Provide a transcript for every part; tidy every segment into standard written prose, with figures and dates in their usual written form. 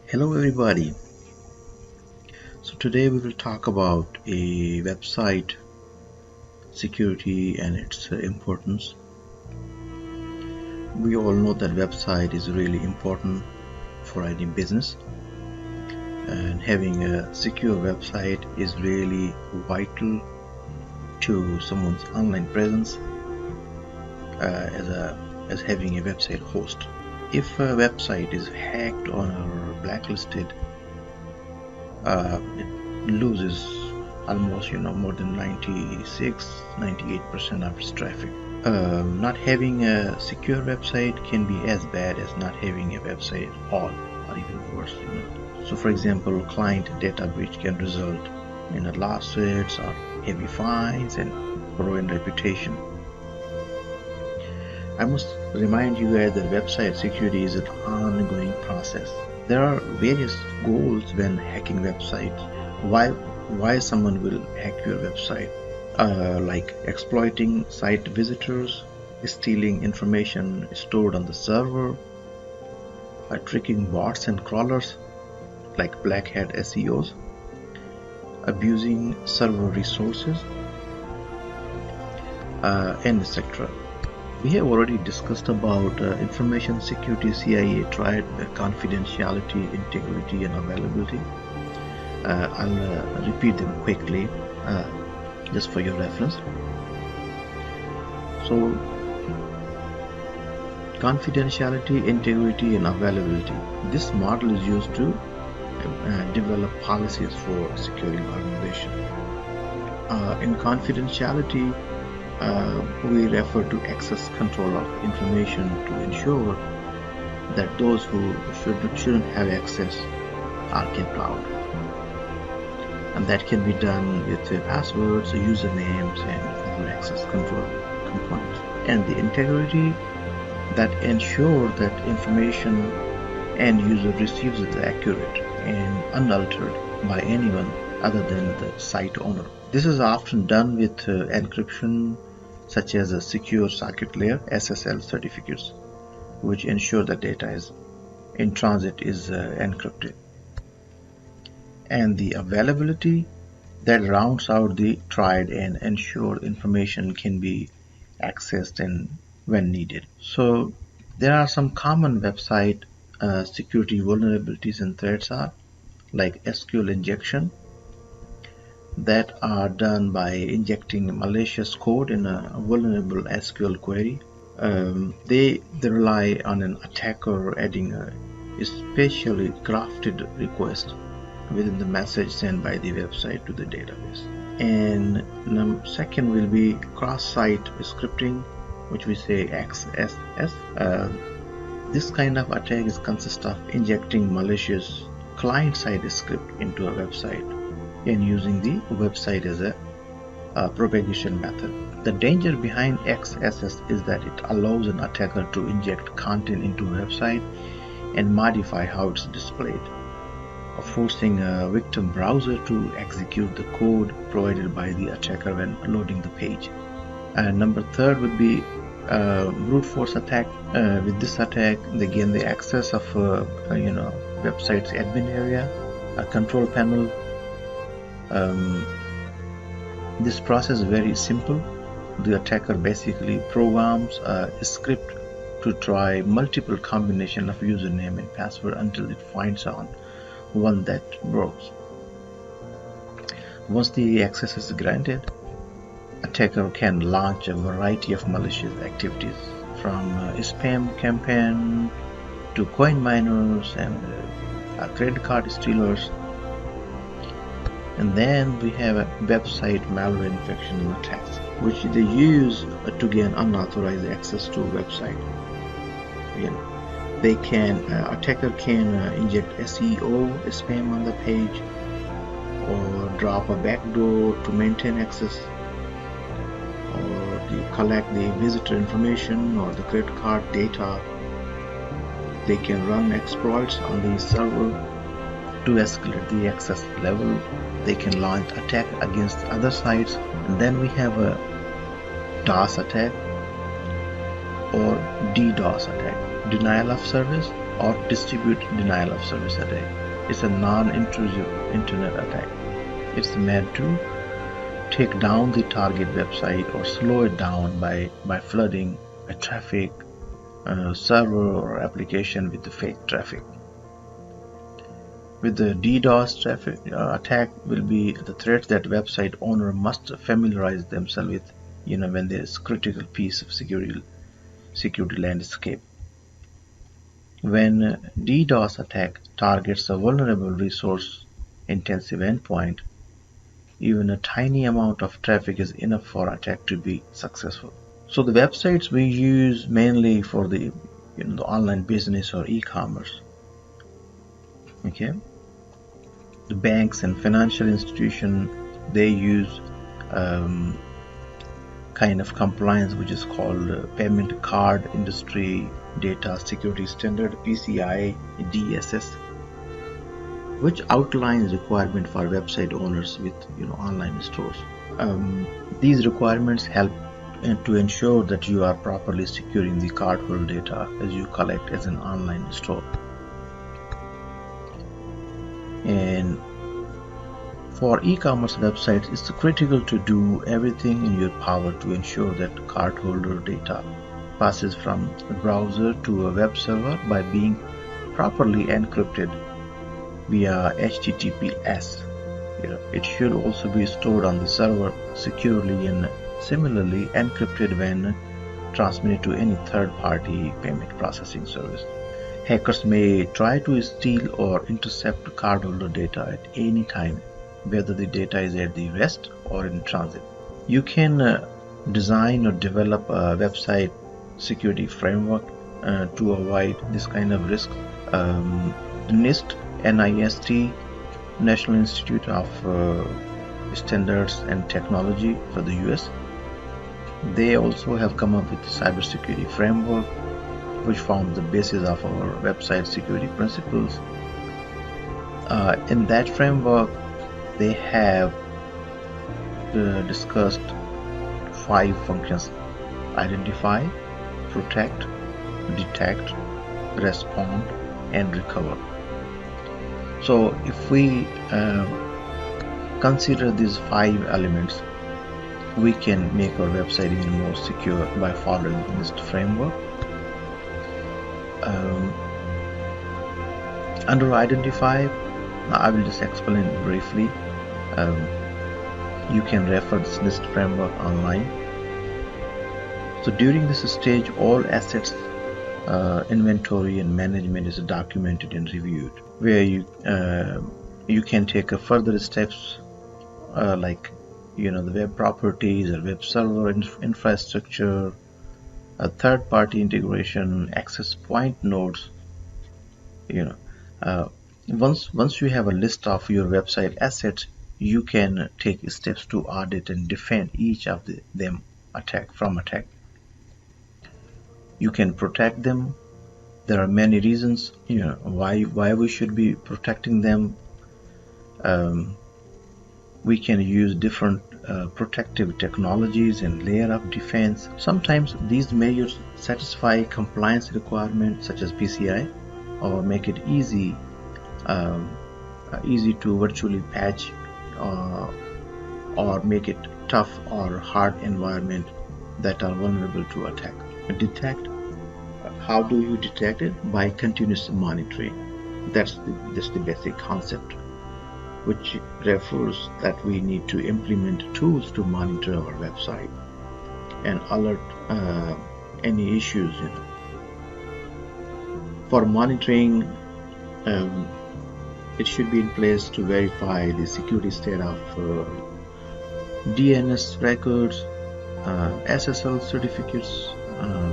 Hello everybody. So today we will talk about a website security and its importance. We all know that website is really important for any business, and having a secure website is really vital to someone's online presence as having a website host. If a website is hacked or blacklisted, it loses almost more than 96-98% of its traffic. Not having a secure website can be as bad as not having a website at all, or even worse. So for example, client data breach can result in lawsuits or heavy fines and ruined reputation. I must remind you guys that website security is an ongoing process. There are various goals when hacking websites. Why someone will hack your website? Like exploiting site visitors, stealing information stored on the server, tricking bots and crawlers like black hat SEOs, abusing server resources, and etc. We have already discussed about information security. CIA tried confidentiality, integrity, and availability. I'll repeat them quickly just for your reference. So, confidentiality, integrity, and availability. This model is used to develop policies for securing organization. In confidentiality, we refer to access control of information to ensure that those who shouldn't have access are kept out. And that can be done with passwords, usernames, and other access control components. And the integrity that ensures that information end user receives is accurate and unaltered by anyone other than the site owner. This is often done with encryption, such as a secure socket layer SSL certificates, which ensure the data is in transit is encrypted. And the availability that rounds out the tried and ensure information can be accessed and when needed. So there are some common website security vulnerabilities and threats are like SQL injection that are done by injecting malicious code in a vulnerable SQL query. They rely on an attacker adding a specially crafted request within the message sent by the website to the database. And second will be cross-site scripting, which we say XSS. This kind of attack consists of injecting malicious client-side script into a website and using the website as a propagation method. The danger behind XSS is that it allows an attacker to inject content into a website and modify how it's displayed, forcing a victim browser to execute the code provided by the attacker when loading the page. And number third would be brute force attack. With this attack, they gain the access of website's admin area, a control panel. This process is very simple. The attacker basically programs a script to try multiple combination of username and password until it finds on one that works. Once the access is granted, attacker can launch a variety of malicious activities, from spam campaign to coin miners and credit card stealers. And then we have a website malware infection attacks, which they use to gain unauthorized access to a website. They can attacker can inject SEO spam on the page, or drop a backdoor to maintain access, or collect the visitor information or the credit card data. They can run exploits on the server to escalate the access level. They can launch attack against other sites. And then we have a DOS attack or DDoS attack, denial of service. or distributed denial of service attack. It's a non-intrusive internet attack. It's meant to take down the target website or slow it down by flooding a traffic server or application with the fake traffic. With the DDoS traffic attack will be the threats that website owner must familiarize themselves with, when there is critical piece of security landscape. When DDoS attack targets a vulnerable resource-intensive endpoint, even a tiny amount of traffic is enough for attack to be successful. So the websites we use mainly for the online business or e-commerce. Okay, the banks and financial institution, they use kind of compliance which is called Payment Card Industry Data Security Standard, PCI DSS, which outlines requirement for website owners with online stores. These requirements help to ensure that you are properly securing the cardholder data as you collect as an online store. And for e-commerce websites, it's critical to do everything in your power to ensure that cardholder data passes from a browser to a web server by being properly encrypted via HTTPS. It should also be stored on the server securely and similarly encrypted when transmitted to any third-party payment processing service. Hackers may try to steal or intercept cardholder data at any time, whether the data is at the rest or in transit. You can design or develop a website security framework to avoid this kind of risk. NIST, National Institute of Standards and Technology for the US, they also have come up with a cybersecurity framework which forms the basis of our website security principles. In that framework, they have discussed 5 functions: identify, protect, detect, respond, and recover. So if we consider these 5 elements, we can make our website even more secure by following this framework. Under identify, I will just explain briefly. You can refer this NIST framework online. So during this stage, all assets, inventory and management is documented and reviewed, where you can take further steps like the web properties or web server infrastructure, third-party integration, access point nodes. Once you have a list of your website assets, you can take steps to audit and defend each of them from attack. You can protect them. There are many reasons why we should be protecting them. We can use different protective technologies and layer of defense. Sometimes these measures satisfy compliance requirements such as PCI, or make it easy to virtually patch or make it tough or hard environment that are vulnerable to attack. Detect. How do you detect it? By continuous monitoring. That's the basic concept, which refers that we need to implement tools to monitor our website and alert any issues. For monitoring, it should be in place to verify the security state of DNS records, SSL certificates,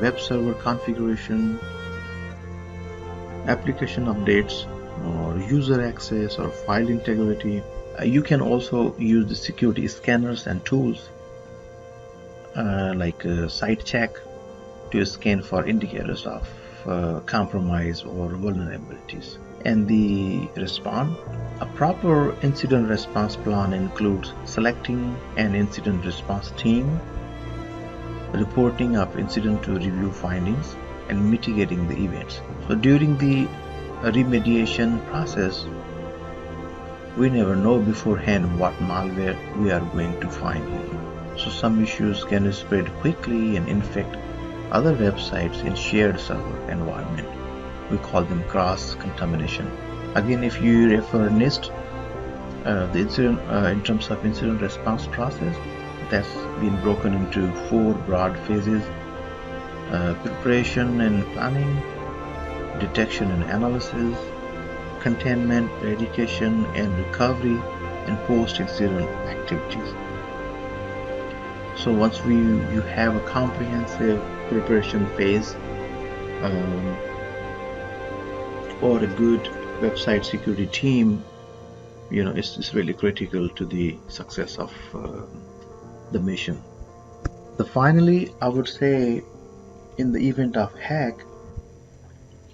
web server configuration, application updates, or user access or file integrity. You can also use the security scanners and tools like SiteCheck to scan for indicators of compromise or vulnerabilities. And the response. A proper incident response plan includes selecting an incident response team, reporting of incident to review findings, and mitigating the events. So during the remediation process, we never know beforehand what malware we are going to find. So some issues can spread quickly and infect other websites in shared server environment. We call them cross contamination. Again, if you refer NIST, the incident in terms of incident response process, that's been broken into 4 broad phases: preparation and planning, detection and analysis, containment, eradication and recovery, and post-incident activities. So once you have a comprehensive preparation phase, or a good website security team, it's really critical to the success of the mission. Finally, I would say, in the event of hack,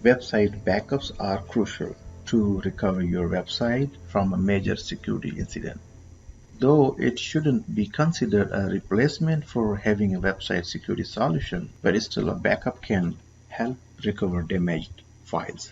website backups are crucial to recover your website from a major security incident. Though it shouldn't be considered a replacement for having a website security solution, but still a backup can help recover damaged files.